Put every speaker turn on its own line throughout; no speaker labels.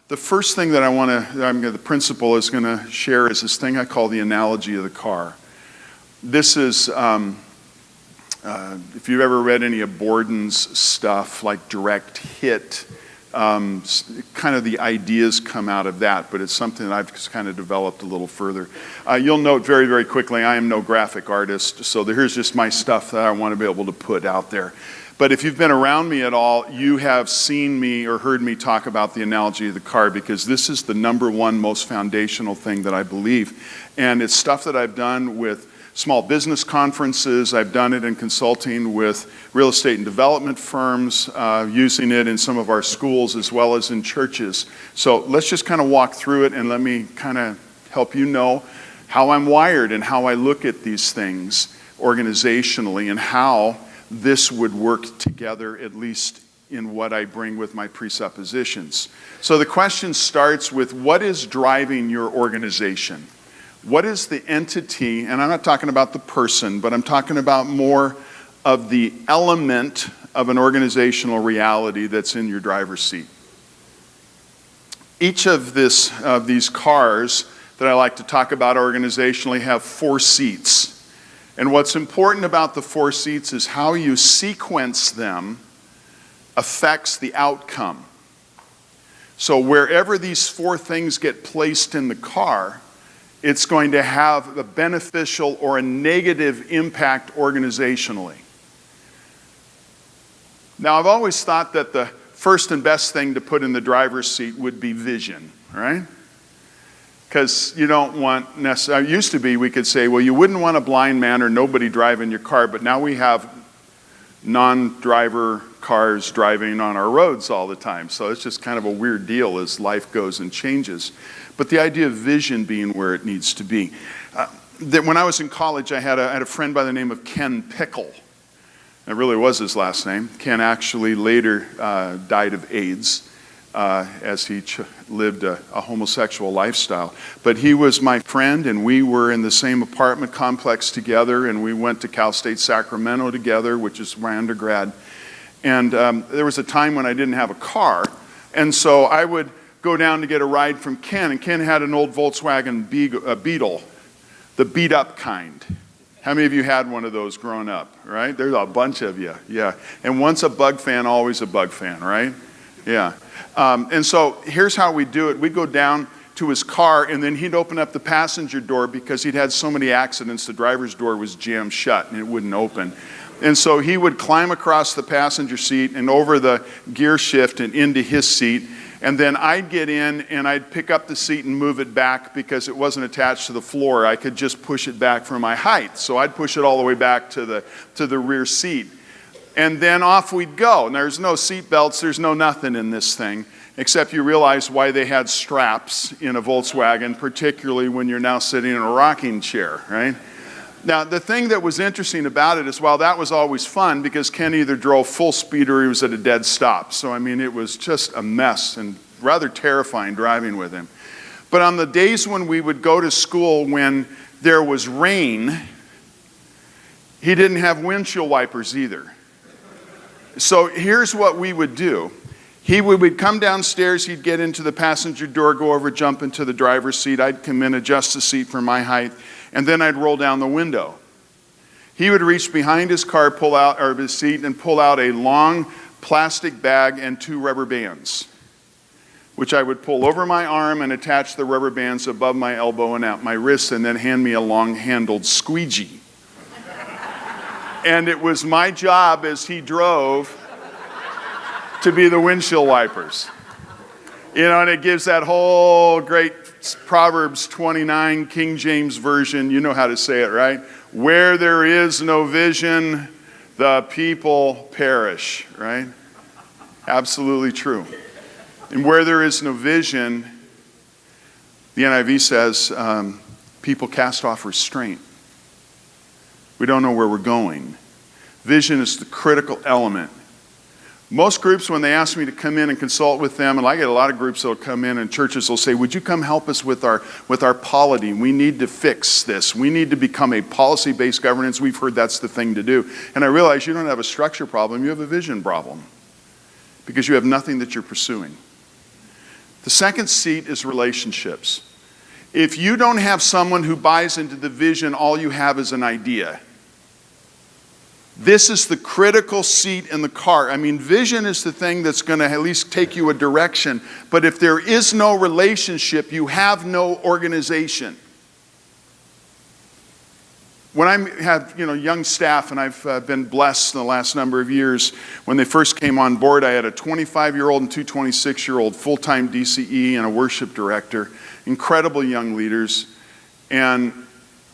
The first thing that the principal is going to share is this thing I call the analogy of the car. This is, if you've ever read any of Borden's stuff, like Direct Hit, kind of the ideas come out of that, but it's something that I've just kind of developed a little further. You'll note very, very quickly, I am no graphic artist, so here's just my stuff that I want to be able to put out there. But if you've been around me at all, you have seen me or heard me talk about the analogy of the car, because this is the number one most foundational thing that I believe. And it's stuff that I've done with small business conferences. I've done it in consulting with real estate and development firms, using it in some of our schools as well as in churches. So let's just kind of walk through it, and let me kind of help you know how I'm wired and how I look at these things organizationally, and how this would work together, at least in what I bring with my presuppositions. So the question starts with, what is driving your organization? What is the entity, and I'm not talking about the person, but I'm talking about more of the element of an organizational reality that's in your driver's seat. Each of these cars that I like to talk about organizationally have 4 seats. And what's important about the 4 seats is how you sequence them affects the outcome. So wherever these 4 things get placed in the car, it's going to have a beneficial or a negative impact organizationally. Now, I've always thought that the first and best thing to put in the driver's seat would be vision, right? Because you don't want necessarily, it used to be we could say, well, you wouldn't want a blind man or nobody driving your car, but now we have non-driver cars driving on our roads all the time. So it's just kind of a weird deal as life goes and changes. But the idea of vision being where it needs to be. When I was in college, I had a friend by the name of Ken Pickle. It really was his last name. Ken actually later died of AIDS. As he lived a homosexual lifestyle. But he was my friend, and we were in the same apartment complex together, and we went to Cal State Sacramento together, which is my undergrad. And there was a time when I didn't have a car, and so I would go down to get a ride from Ken, and Ken had an old Volkswagen Beetle, the beat-up kind. How many of you had one of those growing up, right? There's a bunch of you, yeah. And once a Bug fan, always a Bug fan, right? Yeah. And so here's how we do it. We'd go down to his car, and then he'd open up the passenger door because he'd had so many accidents. The driver's door was jammed shut and it wouldn't open. And so he would climb across the passenger seat and over the gear shift and into his seat. And then I'd get in and I'd pick up the seat and move it back because it wasn't attached to the floor. I could just push it back for my height. So I'd push it all the way back to the rear seat. And then off we'd go. And there's no seat belts, there's no nothing in this thing, except you realize why they had straps in a Volkswagen, particularly when you're now sitting in a rocking chair, right? Now, the thing that was interesting about it is, while that was always fun, because Ken either drove full speed or he was at a dead stop. So, I mean, it was just a mess and rather terrifying driving with him. But on the days when we would go to school when there was rain, he didn't have windshield wipers either. So here's what we would do. We'd come downstairs, he'd get into the passenger door, go over, jump into the driver's seat. I'd come in, adjust the seat for my height, and then I'd roll down the window. He would reach behind his car, his seat, and pull out a long plastic bag and 2 rubber bands, which I would pull over my arm and attach the rubber bands above my elbow and at my wrist, and then hand me a long-handled squeegee. And it was my job as he drove to be the windshield wipers. You know, and it gives that whole great Proverbs 29 King James Version, you know how to say it, right? Where there is no vision, the people perish, right? Absolutely true. And where there is no vision, the NIV says, people cast off restraint. We don't know where we're going. Vision is the critical element. Most groups, when they ask me to come in and consult with them, and I get a lot of groups that will come in and churches will say, would you come help us with our polity? We need to fix this. We need to become a policy-based governance. We've heard that's the thing to do. And I realize you don't have a structure problem, you have a vision problem. Because you have nothing that you're pursuing. The second seat is relationships. If you don't have someone who buys into the vision, all you have is an idea. This is the critical seat in the car. I mean, vision is the thing that's going to at least take you a direction. But if there is no relationship, you have no organization. When I have young staff, and I've been blessed in the last number of years, when they first came on board, I had a 25-year-old and two 26-year-old full-time DCE and a worship director, incredible young leaders. And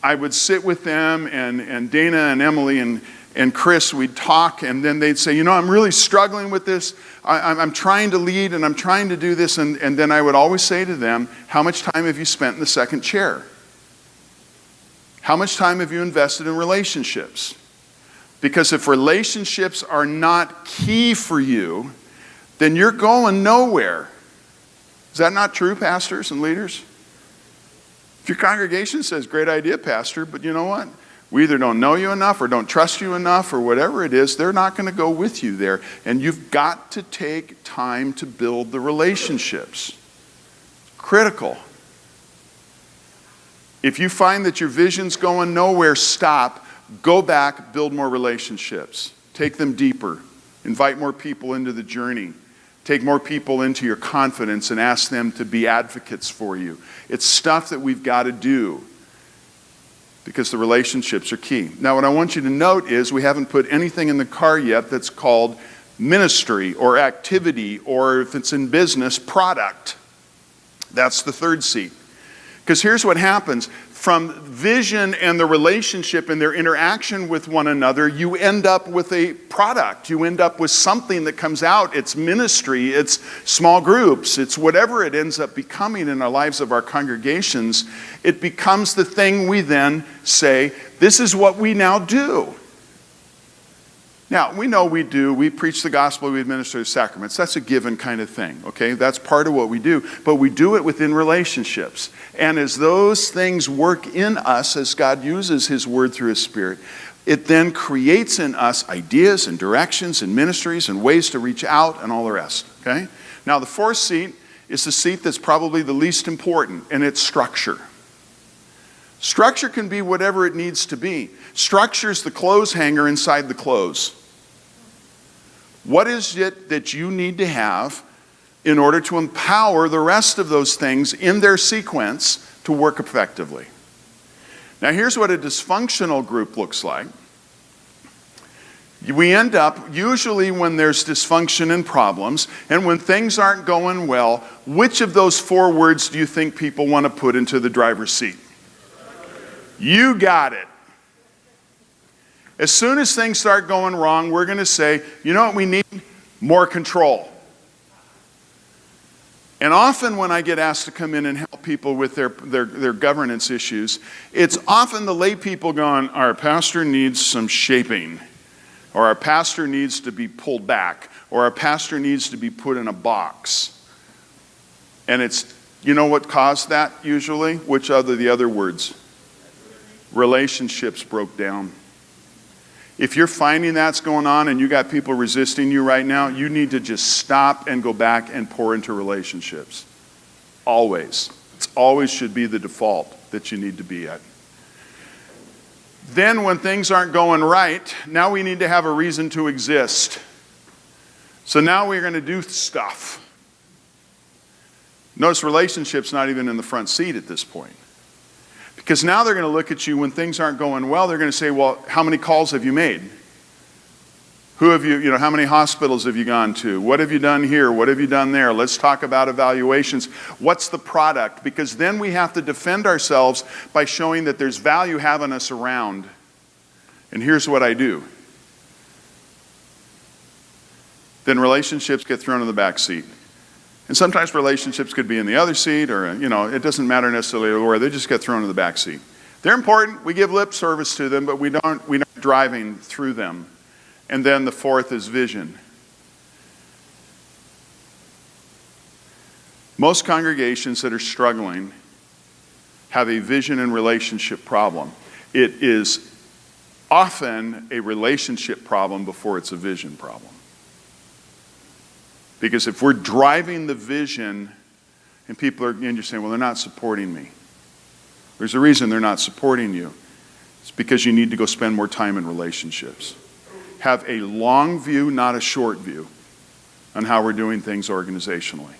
I would sit with them, and Dana and Emily and Chris, we'd talk, and then they'd say, I'm really struggling with this. I'm trying to lead, and I'm trying to do this. And then I would always say to them, how much time have you spent in the second chair? How much time have you invested in relationships? Because if relationships are not key for you, then you're going nowhere. Is that not true, pastors and leaders? If your congregation says, great idea, pastor, but you know what? We either don't know you enough or don't trust you enough or whatever it is, they're not going to go with you there. And you've got to take time to build the relationships. Critical. If you find that your vision's going nowhere, stop, go back, build more relationships. Take them deeper. Invite more people into the journey. Take more people into your confidence and ask them to be advocates for you. It's stuff that we've got to do because the relationships are key. Now, what I want you to note is we haven't put anything in the car yet that's called ministry or activity, or if it's in business, product. That's the third seat. Because here's what happens. From vision and the relationship and their interaction with one another, you end up with a product. You end up with something that comes out. It's ministry, it's small groups, it's whatever it ends up becoming in our lives of our congregations. It becomes the thing we then say, this is what we now do. Now, we know we preach the gospel, we administer the sacraments. That's a given kind of thing, okay? That's part of what we do. But we do it within relationships. And as those things work in us, as God uses His Word through His Spirit, it then creates in us ideas and directions and ministries and ways to reach out and all the rest, okay? Now, the fourth seat is the seat that's probably the least important, and it's structure. Structure can be whatever it needs to be. Structure is the clothes hanger inside the clothes. What is it that you need to have in order to empower the rest of those things in their sequence to work effectively? Now, here's what a dysfunctional group looks like. We end up, usually when there's dysfunction and problems, and when things aren't going well, which of those four words do you think people want to put into the driver's seat? You got it. As soon as things start going wrong, we're going to say, you know what we need? More control. And often when I get asked to come in and help people with their governance issues, it's often the lay people going, our pastor needs some shaping, or our pastor needs to be pulled back, or our pastor needs to be put in a box. And it's, you know what caused that usually? Which are the other words? Relationships broke down. If you're finding that's going on and you got people resisting you right now, you need to just stop and go back and pour into relationships. Always. It always should be the default that you need to be at. Then when things aren't going right, now we need to have a reason to exist. So now we're going to do stuff. Notice relationships not even in the front seat at this point. Because now they're going to look at you when things aren't going well. They're going to say, well, how many calls have you made? Who have how many hospitals have you gone to? What have you done here? What have you done there? Let's talk about evaluations. What's the product? Because then we have to defend ourselves by showing that there's value having us around. And here's what I do. Then relationships get thrown in the back seat. And sometimes relationships could be in the other seat, or, it doesn't matter necessarily where, they just get thrown in the back seat. They're important, we give lip service to them, but we're not driving through them. And then the fourth is vision. Most congregations that are struggling have a vision and relationship problem. It is often a relationship problem before it's a vision problem. Because if we're driving the vision and and you're saying, well, they're not supporting me. There's a reason they're not supporting you. It's because you need to go spend more time in relationships. Have a long view, not a short view, on how we're doing things organizationally.